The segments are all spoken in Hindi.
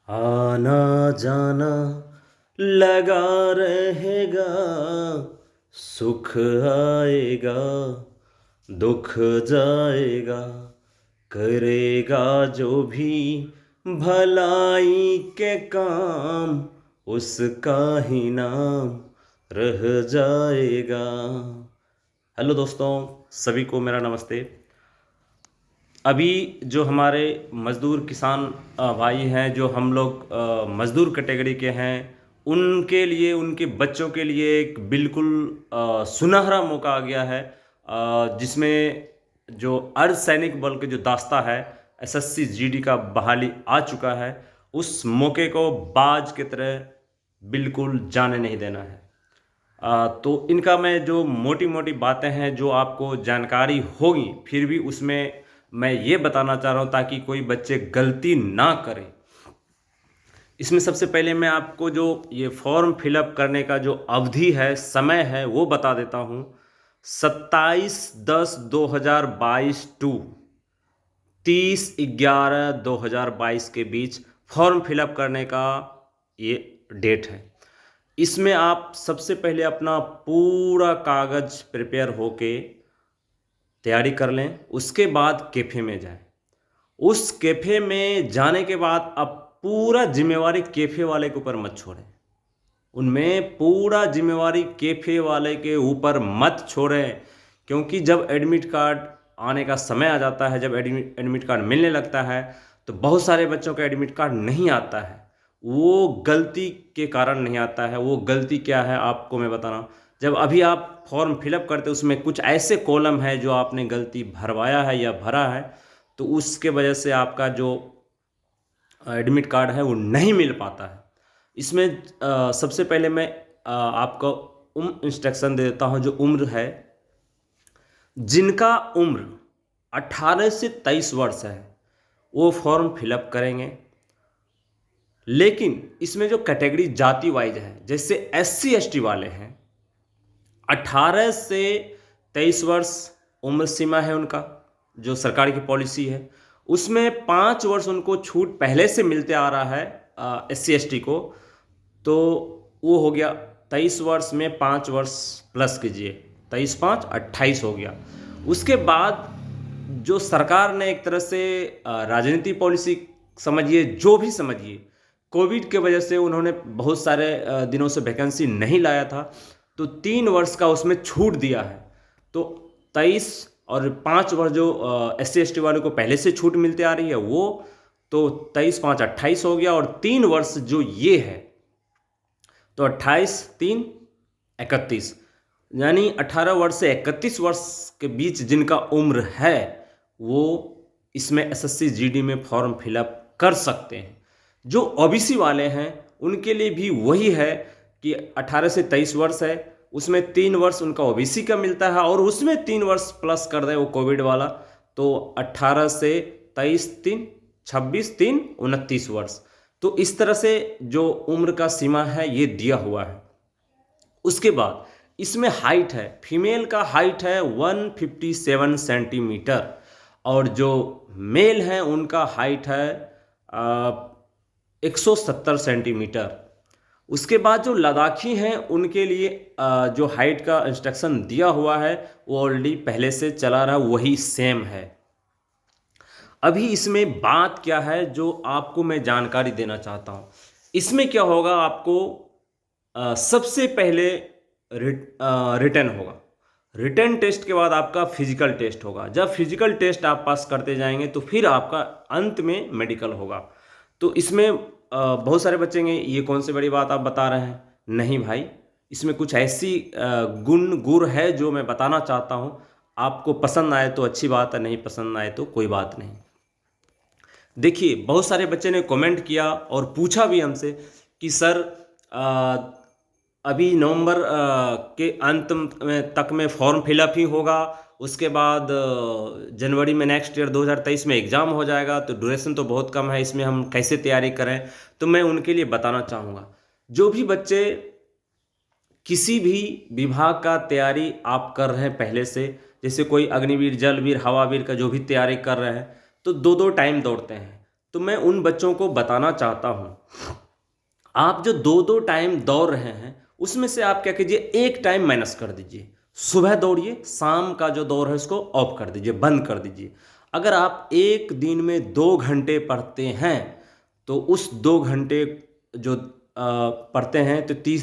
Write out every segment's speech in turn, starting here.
आना जाना लगा रहेगा, सुख आएगा दुख जाएगा, करेगा जो भी भलाई के काम उसका ही नाम रह जाएगा। हेलो दोस्तों, सभी को मेरा नमस्ते। अभी जो हमारे मज़दूर किसान भाई हैं, जो हम लोग मज़दूर कैटेगरी के हैं, उनके लिए, उनके बच्चों के लिए एक बिल्कुल सुनहरा मौका आ गया है, जिसमें जो अर्धसैनिक बल के जो दास्ता है, एसएससी जीडी का बहाली आ चुका है। उस मौके को बाज की तरह बिल्कुल जाने नहीं देना है। तो इनका मैं जो मोटी मोटी बातें हैं जो आपको जानकारी होगी, फिर भी उसमें मैं ये बताना चाह रहा हूँ ताकि कोई बच्चे गलती ना करें। इसमें सबसे पहले मैं आपको जो ये फॉर्म फिलअप करने का जो अवधि है, समय है, वो बता देता हूँ। 27/10/2022 टू 30/11/2022 के बीच फॉर्म फिलअप करने का ये डेट है। इसमें आप सबसे पहले अपना पूरा कागज प्रिपेयर होके तैयारी कर लें। उसके बाद कैफ़े में जाएं। उस कैफ़े में जाने के बाद अब पूरा जिम्मेवारी कैफ़े वाले के ऊपर मत छोड़ें। उनमें पूरा जिम्मेवारी कैफ़े वाले के ऊपर मत छोड़ें, क्योंकि जब एडमिट कार्ड आने का समय आ जाता है, जब एडमिट कार्ड मिलने लगता है, तो बहुत सारे बच्चों का एडमिट कार्ड नहीं आता है। वो गलती के कारण नहीं आता है। वो गलती क्या है आपको मैं बता रहा हूँ। जब अभी आप फॉर्म फिलअप करते, उसमें कुछ ऐसे कॉलम है जो आपने गलती भरवाया है या भरा है, तो उसके वजह से आपका जो एडमिट कार्ड है वो नहीं मिल पाता है। इसमें सबसे पहले मैं आपको इंस्ट्रक्शन दे देता हूँ। जो उम्र है, जिनका उम्र 18 से 23 वर्ष है, वो फॉर्म फिलअप करेंगे। लेकिन इसमें जो कैटेगरी जाति वाइज है, जैसे SC ST वाले हैं, 18 से 23 वर्ष उम्र सीमा है उनका, जो सरकार की पॉलिसी है। उसमें 5 वर्ष उनको छूट पहले से मिलते आ रहा है SC ST को, तो वो हो गया 23 वर्ष में 5 वर्ष प्लस कीजिए, 23 5 28 हो गया। उसके बाद जो सरकार ने एक तरह से राजनीति पॉलिसी समझिए, जो भी समझिए, कोविड के वजह से उन्होंने बहुत सारे दिनों से वैकेंसी नहीं लाया था, तो 3 वर्ष का उसमें छूट दिया है। तो 23 और 5 वर्ष जो SC ST वालों को पहले से छूट मिलते आ रही है, वो तो 23 5 28 हो गया। और 3 वर्ष जो ये है, तो 28 3 31, यानी 18 वर्ष से 31 वर्ष के बीच जिनका उम्र है, वो इसमें SSC GD में फॉर्म फिलअप कर सकते हैं। जो OBC वाले हैं, उनके लिए भी वही है कि 18 से 23 वर्ष है, उसमें 3 वर्ष उनका OBC का मिलता है, और उसमें 3 वर्ष प्लस कर दें वो कोविड वाला, तो 18 से 23 3 26 3 29 वर्ष। तो इस तरह से जो उम्र का सीमा है ये दिया हुआ है। उसके बाद इसमें हाइट है, फीमेल का हाइट है 157 सेंटीमीटर, और जो मेल हैं उनका हाइट है 170 सेंटीमीटर। उसके बाद जो लद्दाखी हैं, उनके लिए जो हाइट का इंस्ट्रक्शन दिया हुआ है वो ऑलरेडी पहले से चला रहा, वही सेम है। अभी इसमें बात क्या है जो आपको मैं जानकारी देना चाहता हूँ। इसमें क्या होगा, आपको सबसे पहले रिटन होगा। रिटन टेस्ट के बाद आपका फिजिकल टेस्ट होगा। जब फिजिकल टेस्ट आप पास करते जाएंगे तो फिर आपका अंत में मेडिकल होगा। तो इसमें बहुत सारे बच्चे ये कौन सी बड़ी बात आप बता रहे हैं। नहीं भाई, इसमें कुछ ऐसी गुण है जो मैं बताना चाहता हूँ। आपको पसंद आए तो अच्छी बात है, नहीं पसंद आए तो कोई बात नहीं। देखिए, बहुत सारे बच्चे ने कमेंट किया और पूछा भी हमसे कि सर अभी नवंबर के अंत में तक में फॉर्म फिलअप ही होगा, उसके बाद जनवरी में नेक्स्ट ईयर 2023 में एग्ज़ाम हो जाएगा, तो ड्यूरेशन तो बहुत कम है, इसमें हम कैसे तैयारी करें। तो मैं उनके लिए बताना चाहूँगा, जो भी बच्चे किसी भी विभाग का तैयारी आप कर रहे हैं पहले से, जैसे कोई अग्निवीर, जलवीर, हवावीर का जो भी तैयारी कर रहे हैं, तो 2-2 टाइम दौड़ते हैं। तो मैं उन बच्चों को बताना चाहता हूँ, आप जो दो दो टाइम दौड़ रहे हैं उसमें से आप क्या कीजिए, एक टाइम माइनस कर दीजिए। सुबह दौड़िए, शाम का जो दौर है उसको ऑफ कर दीजिए, बंद कर दीजिए। अगर आप एक दिन में 2 घंटे पढ़ते हैं तो उस 2 घंटे जो पढ़ते हैं तो 30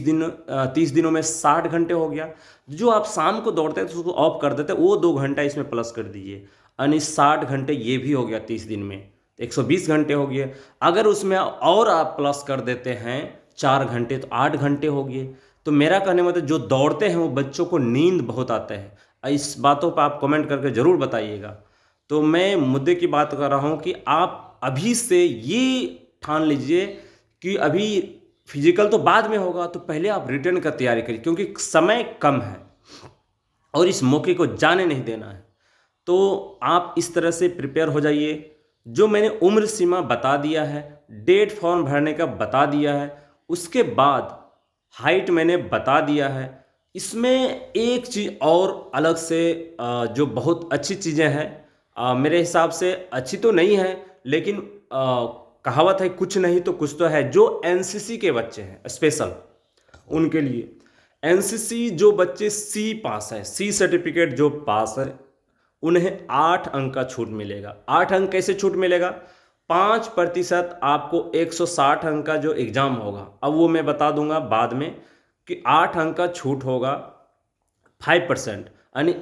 दिनों में 60 घंटे हो गया। जो आप शाम को दौड़ते हैं तो उसको ऑफ कर देते हैं, वो 2 घंटा इसमें प्लस कर दीजिए, यानी 60 घंटे ये भी हो गया 30 दिन में, 120 घंटे हो गए। अगर उसमें और आप प्लस कर देते हैं 4 घंटे तो 8 घंटे हो गए। तो मेरा कहने मतलब जो दौड़ते हैं वो बच्चों को नींद बहुत आता है। इस बातों पर आप कमेंट करके ज़रूर बताइएगा। तो मैं मुद्दे की बात कर रहा हूँ कि आप अभी से ये ठान लीजिए कि अभी फिजिकल तो बाद में होगा, तो पहले आप रिटर्न का तैयारी करिए, क्योंकि समय कम है और इस मौके को जाने नहीं देना है। तो आप इस तरह से प्रिपेयर हो जाइए। जो मैंने उम्र सीमा बता दिया है, डेट फॉर्म भरने का बता दिया है, उसके बाद हाइट मैंने बता दिया है। इसमें एक चीज़ और अलग से जो बहुत अच्छी चीज़ें हैं, मेरे हिसाब से अच्छी तो नहीं है, लेकिन कहावत है कुछ नहीं तो कुछ तो है। जो एनसीसी के बच्चे हैं स्पेशल, उनके लिए एनसीसी जो बच्चे सी पास है, सी सर्टिफिकेट जो पास है, उन्हें 8 अंक का छूट मिलेगा। 8 अंक कैसे छूट मिलेगा? 5% आपको 160 अंक का जो एग्ज़ाम होगा, अब वो मैं बता दूंगा बाद में, कि 8 अंक का छूट होगा 5%, यानी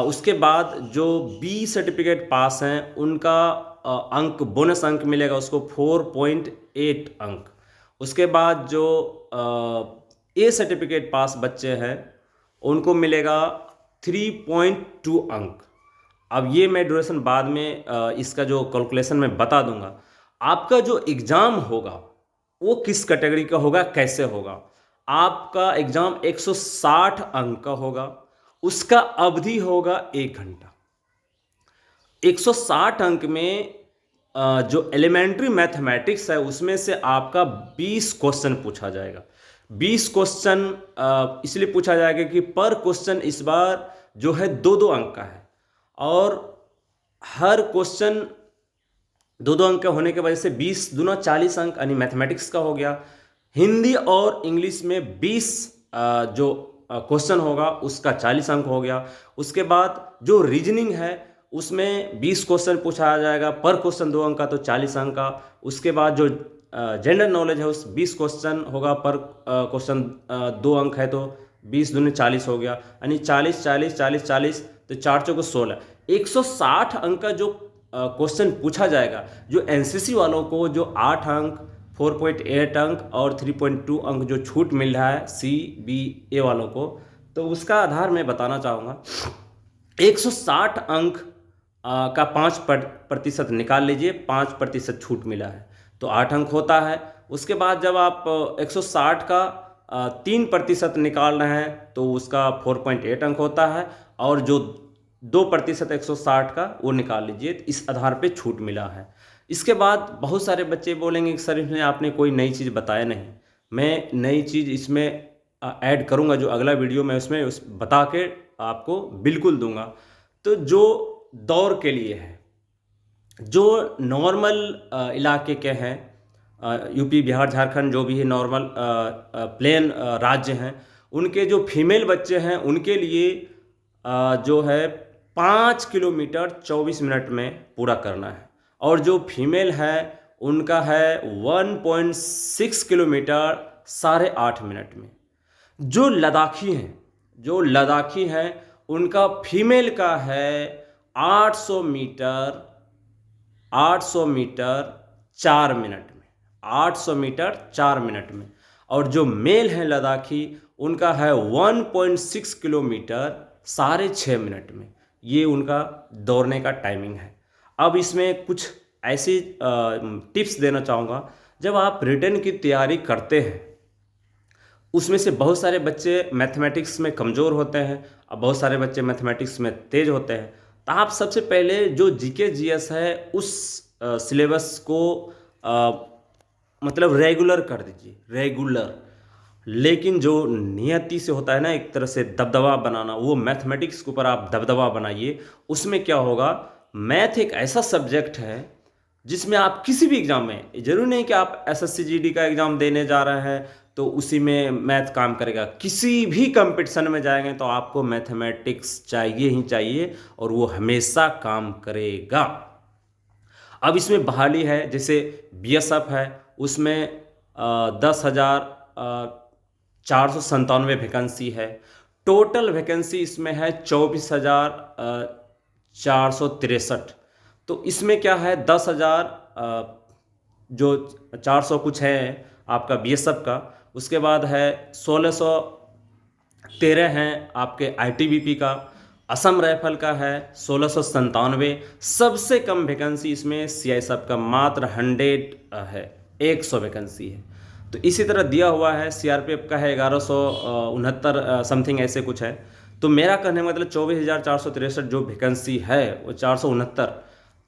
उसके बाद जो बी सर्टिफिकेट पास हैं उनका अंक, बोनस अंक मिलेगा उसको 4.8 अंक। उसके बाद जो ए सर्टिफिकेट पास बच्चे हैं उनको मिलेगा 3.2 अंक। अब ये मैं ड्यूरेशन बाद में इसका जो कैलकुलेशन मैं बता दूंगा। आपका जो एग्ज़ाम होगा वो किस कैटेगरी का होगा, कैसे होगा? आपका एग्ज़ाम 160 अंक का होगा, उसका अवधि होगा 1 घंटा। 160 अंक में जो एलिमेंट्री मैथमेटिक्स है उसमें से आपका 20 क्वेश्चन पूछा जाएगा। 20 क्वेश्चन इसलिए पूछा जाएगा कि पर क्वेश्चन इस बार जो है 2-2 अंक का है, और हर क्वेश्चन 2-2 अंक का होने की वजह से 20 दूना 40 अंक, यानी मैथमेटिक्स का हो गया। हिंदी और इंग्लिश में 20 जो क्वेश्चन होगा उसका 40 अंक हो गया। उसके बाद जो रीजनिंग है उसमें 20 क्वेश्चन पूछा जाएगा, पर क्वेश्चन 2 अंक का, तो 40 अंक का। उसके बाद जो जनरल नॉलेज है उस 20 क्वेश्चन होगा, पर क्वेश्चन 2 अंक है, तो 20 दूनी 40 हो गया, यानी 40 40 40 40, तो 4 चौको 16, 160 अंक का जो क्वेश्चन पूछा जाएगा। जो एनसीसी वालों को जो 8 अंक, 4.8 अंक और 3.2 अंक जो छूट मिल रहा है सी बी ए वालों को, तो उसका आधार मैं बताना चाहूँगा। 160 अंक का 5% निकाल लीजिए, 5% छूट मिला है तो 8 अंक होता है। उसके बाद जब आप 160 का 3% निकाल रहे हैं तो उसका 4.8 अंक होता है, और जो 2% 160 का वो निकाल लीजिए, इस आधार पे छूट मिला है। इसके बाद बहुत सारे बच्चे बोलेंगे कि सर इसमें आपने कोई नई चीज़ बताया नहीं। मैं नई चीज़ इसमें ऐड करूंगा, जो अगला वीडियो मैं उसमें बता के आपको बिल्कुल दूंगा। तो जो दौड़ के लिए है, जो नॉर्मल इलाके के हैं, यूपी बिहार झारखंड जो भी है नॉर्मल प्लेन राज्य हैं, उनके जो फीमेल बच्चे हैं उनके लिए जो है 5 किलोमीटर 24 मिनट में पूरा करना है, और जो फीमेल है उनका है 1.6 किलोमीटर 8.5 मिनट में। जो लद्दाखी हैं उनका फीमेल का है 800 मीटर 4 मिनट में, 800 मीटर 4 मिनट में। और जो मेल हैं लद्दाखी उनका है 1.6 किलोमीटर 6.5 मिनट में। ये उनका दौड़ने का टाइमिंग है। अब इसमें कुछ ऐसी टिप्स देना चाहूँगा। जब आप रिटन की तैयारी करते हैं, उसमें से बहुत सारे बच्चे मैथमेटिक्स में कमज़ोर होते हैं और बहुत सारे बच्चे मैथमेटिक्स में तेज होते हैं। तो आप सबसे पहले जो जीके जीएस है उस सिलेबस को मतलब रेगुलर कर दीजिए, रेगुलर। लेकिन जो नियति से होता है ना, एक तरह से दबदबा बनाना, वो मैथमेटिक्स के ऊपर आप दबदबा बनाइए। उसमें क्या होगा, मैथ एक ऐसा सब्जेक्ट है जिसमें आप किसी भी एग्ज़ाम में, ज़रूरी नहीं कि आप एसएससी जीडी का एग्ज़ाम देने जा रहे हैं तो उसी में मैथ काम करेगा, किसी भी कंपटीशन में जाएंगे तो आपको मैथमेटिक्स चाहिए ही चाहिए और वो हमेशा काम करेगा। अब इसमें बहाली है, जैसे बीएसएफ है, उसमें 10,497 वैकेंसी है। टोटल वैकेंसी इसमें है 24,463। तो इसमें क्या है, 10,000 जो 400 कुछ है आपका बीएसएफ का, उसके बाद है 1613 हैं आपके आईटीबीपी का, असम राइफल का है 1697। सबसे कम वैकेंसी इसमें सीआईएसएफ का मात्र 100 है, 100 वैकेंसी है। तो इसी तरह दिया हुआ है सीआरपीएफ का है 1169 समथिंग ऐसे कुछ है। तो मेरा कहने का मतलब 24,463 जो वैकेंसी है वो 469,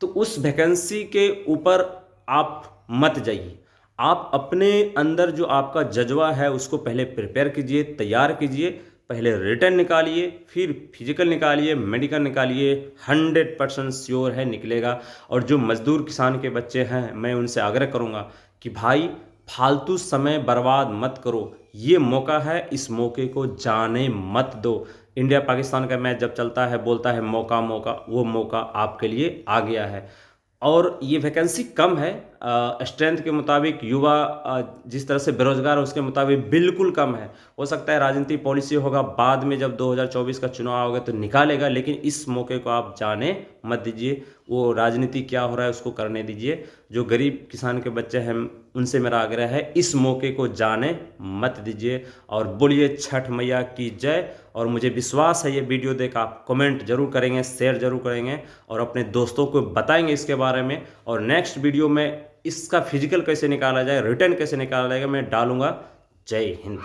तो उस वैकेंसी के ऊपर आप मत जाइए। आप अपने अंदर जो आपका जज्बा है उसको पहले प्रिपेयर कीजिए, तैयार कीजिए। पहले रिटर्न निकालिए, फिर फिजिकल निकालिए, मेडिकल निकालिए, 100% श्योर है निकलेगा। और जो मजदूर किसान के बच्चे हैं, मैं उनसे आग्रह करूंगा कि भाई फालतू समय बर्बाद मत करो, ये मौका है, इस मौके को जाने मत दो। इंडिया पाकिस्तान का मैच जब चलता है बोलता है मौका मौका, वो मौका आपके लिए आ गया है। और ये वैकेंसी कम है, स्ट्रेंथ के मुताबिक युवा जिस तरह से बेरोजगार है उसके मुताबिक बिल्कुल कम है। हो सकता है राजनीतिक पॉलिसी होगा बाद में, जब 2024 का चुनाव होगा तो निकालेगा, लेकिन इस मौके को आप जाने मत दीजिए। वो राजनीति क्या हो रहा है उसको करने दीजिए। जो गरीब किसान के बच्चे हैं उनसे मेरा आग्रह है, इस मौके को जाने मत दीजिए। और बोलिए छठ मैया की जय। और मुझे विश्वास है ये वीडियो देख आप कमेंट जरूर करेंगे, शेयर जरूर करेंगे और अपने दोस्तों को बताएंगे इसके बारे में। और नेक्स्ट वीडियो में इसका फिजिकल कैसे निकाला जाए, रिटर्न कैसे निकाला जाएगा, मैं डालूंगा। जय हिंद।